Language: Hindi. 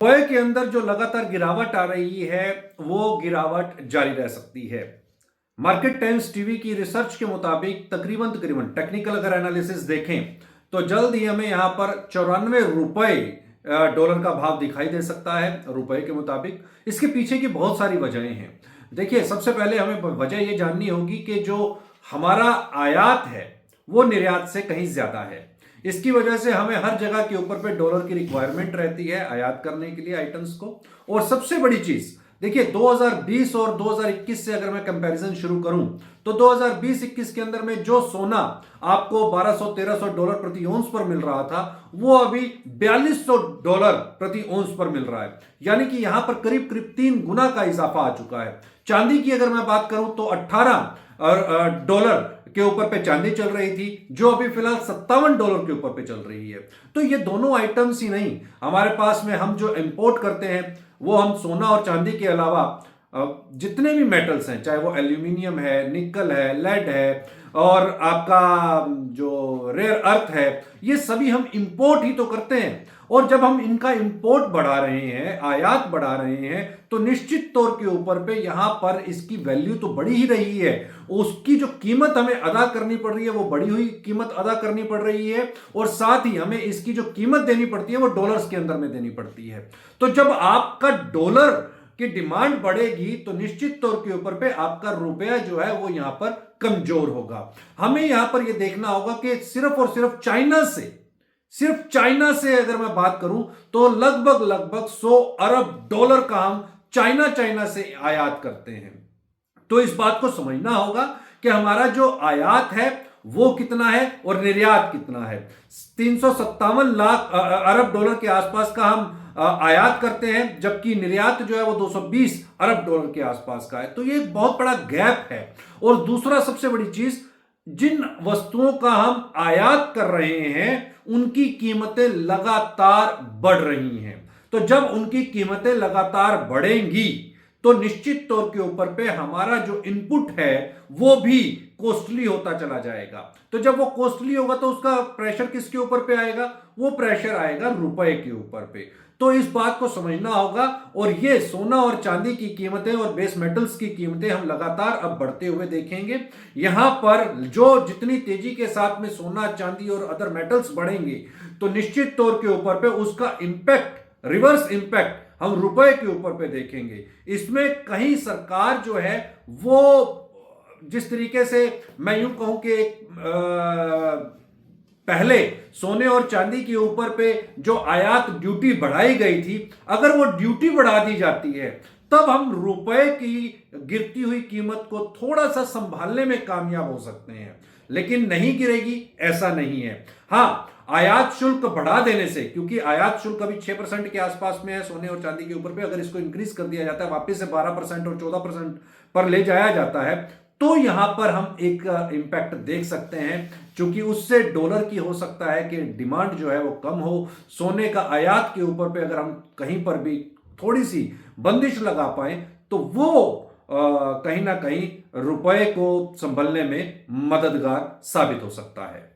रुपए के अंदर जो लगातार गिरावट आ रही है वो गिरावट जारी रह सकती है। मार्केट टाइम्स टीवी की रिसर्च के मुताबिक तकरीबन टेक्निकल अगर एनालिसिस देखें तो जल्द ही हमें यहां पर 94 रुपए डॉलर का भाव दिखाई दे सकता है रुपए के मुताबिक। इसके पीछे की बहुत सारी वजहें हैं। देखिए, सबसे पहले हमें वजह यह जाननी होगी कि जो हमारा आयात है वो निर्यात से कहीं ज्यादा है। इसकी वजह से हमें हर जगह के ऊपर पे डॉलर की रिक्वायरमेंट रहती है आयात करने के लिए आइटम्स को। और सबसे बड़ी चीज देखिए, 2020 और 2021 से अगर मैं कंपैरिजन शुरू करूं तो 2020-21 के अंदर में जो सोना आपको 1200-1300 डॉलर प्रति औंस पर मिल रहा था वो अभी 4200 डॉलर प्रति औंस पर मिल रहा है। यानी कि यहां पर करीब करीब 3 गुना का इजाफा आ चुका है। चांदी की अगर मैं बात करूं तो 18 डॉलर के ऊपर पे चांदी चल रही थी, जो अभी फिलहाल 57 डॉलर के ऊपर पे चल रही है। तो ये दोनों आइटम्स ही नहीं, हमारे पास में हम जो इंपोर्ट करते हैं वो हम सोना और चांदी के अलावा जितने भी मेटल्स हैं, चाहे वो एल्यूमिनियम है, निकल है, लेड है और आपका जो रेयर अर्थ है, ये सभी हम इंपोर्ट ही तो करते हैं। और जब हम इनका इंपोर्ट बढ़ा रहे हैं, आयात बढ़ा रहे हैं, तो निश्चित तौर के ऊपर पे यहां पर इसकी वैल्यू तो बढ़ी ही रही है। उसकी जो कीमत हमें अदा करनी पड़ रही है वो बढ़ी हुई कीमत अदा करनी पड़ रही है। और साथ ही हमें इसकी जो कीमत देनी पड़ती है वो डॉलर्स के अंदर में देनी पड़ती है। तो जब आपका डॉलर की डिमांड बढ़ेगी तो निश्चित तौर के ऊपर पे आपका रुपया जो है वो यहां पर कमजोर होगा। हमें यहां पर यह देखना होगा कि सिर्फ और सिर्फ चाइना से अगर मैं बात करूं तो लगभग 100 अरब डॉलर का हम चाइना से आयात करते हैं। तो इस बात को समझना होगा कि हमारा जो आयात है वो कितना है और निर्यात कितना है। 357 लाख अरब डॉलर के आसपास का हम आयात करते हैं, जबकि निर्यात जो है वो 220 अरब डॉलर के आसपास का है। तो ये एक बहुत बड़ा गैप है। और दूसरा सबसे बड़ी चीज, जिन वस्तुओं का हम आयात कर रहे हैं उनकी कीमतें लगातार बढ़ रही हैं। तो जब उनकी कीमतें लगातार बढ़ेंगी तो निश्चित तौर के ऊपर पे हमारा जो इनपुट है वो भी कॉस्टली होता चला जाएगा। तो जब वो कॉस्टली होगा तो उसका प्रेशर किसके ऊपर पे आएगा? वो प्रेशर आएगा रुपए के ऊपर पे। तो इस बात को समझना होगा। और ये सोना और चांदी की कीमतें और बेस मेटल्स की कीमतें हम लगातार अब बढ़ते हुए देखेंगे। यहां पर जो जितनी तेजी के साथ में सोना, चांदी और अदर मेटल्स बढ़ेंगे तो निश्चित तौर के ऊपर पे उसका इंपैक्ट, रिवर्स इंपैक्ट हम रुपए के ऊपर पे देखेंगे। इसमें कहीं सरकार जो है वो जिस तरीके से मैं यूं कहूं कि पहले सोने और चांदी के ऊपर पे जो आयात ड्यूटी बढ़ाई गई थी, अगर वो ड्यूटी बढ़ा दी जाती है तब हम रुपए की गिरती हुई कीमत को थोड़ा सा संभालने में कामयाब हो सकते हैं। लेकिन नहीं गिरेगी ऐसा नहीं है। हां, आयात शुल्क बढ़ा देने से, क्योंकि आयात शुल्क अभी 6% के आसपास में है सोने और चांदी के ऊपर पे, अगर इसको इंक्रीज कर दिया जाता है वापस से 12% और 14% पर ले जाया जाता है तो यहां पर हम एक इंपैक्ट देख सकते हैं। क्योंकि उससे डॉलर की हो सकता है कि डिमांड जो है वो कम हो। सोने का आयात के ऊपर पे अगर हम कहीं पर भी थोड़ी सी बंदिश लगा पाए तो वो कहीं ना कहीं रुपए को संभलने में मददगार साबित हो सकता है।